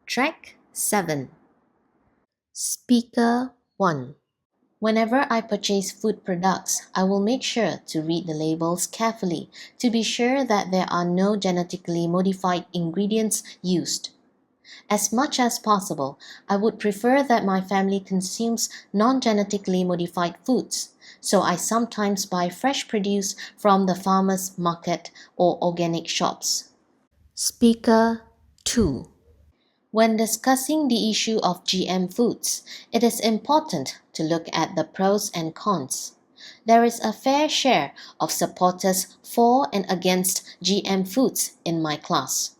Track 7. Speaker 1. Whenever I purchase food products, I will make sure to read the labels carefully to be sure that there are no genetically modified ingredients used. As much as possible, I would prefer that my family consumes non-genetically modified foods, so I sometimes buy fresh produce from the farmers' market or organic shops. Speaker 2. When discussing the issue of GM foods, it is important to look at the pros and cons. There is a fair share of supporters for and against GM foods in my class.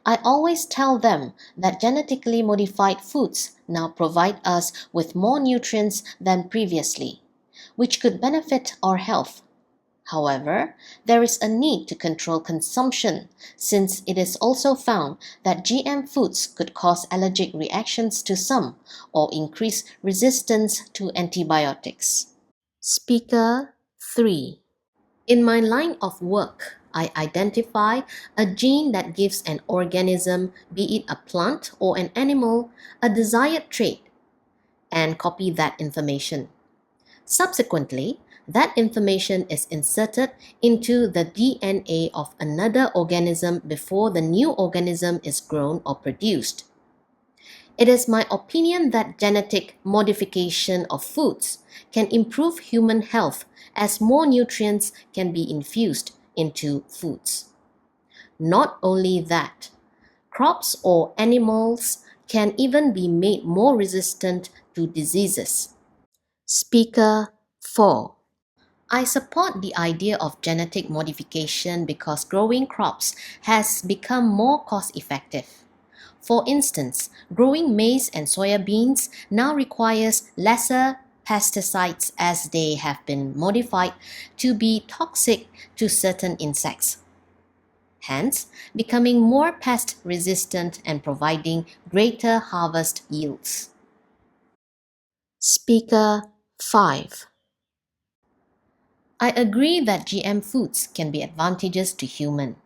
I always tell them that genetically modified foods now provide us with more nutrients than previously, which could benefit our health. However, there is a need to control consumption since it is also found that GM foods could cause allergic reactions to some or increase resistance to antibiotics. Speaker 3. In my line of work, I identify a gene that gives an organism, be it a plant or an animal, a desired trait and copy that information. Subsequently, that information is inserted into the DNA of another organism before the new organism is grown or produced. It is my opinion that genetic modification of foods can improve human health as more nutrients can be infused into foods. Not only that, crops or animals can even be made more resistant to diseases. Speaker 4. I support the idea of genetic modification because growing crops has become more cost-effective. For instance, growing maize and soya beans now requires lesser pesticides as they have been modified to be toxic to certain insects, hence becoming more pest-resistant and providing greater harvest yields. Speaker 5. I agree that GM foods can be advantageous to human.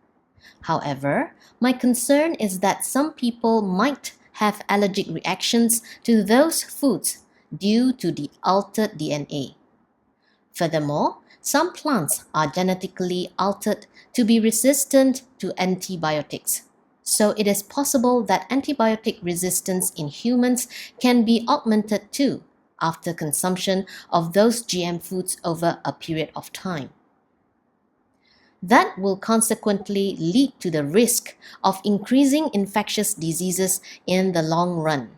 However, my concern is that some people might have allergic reactions to those foods due to the altered DNA. Furthermore, some plants are genetically altered to be resistant to antibiotics. So it is possible that antibiotic resistance in humans can be augmented too after consumption of those GM foods over a period of time. That will consequently lead to the risk of increasing infectious diseases in the long run.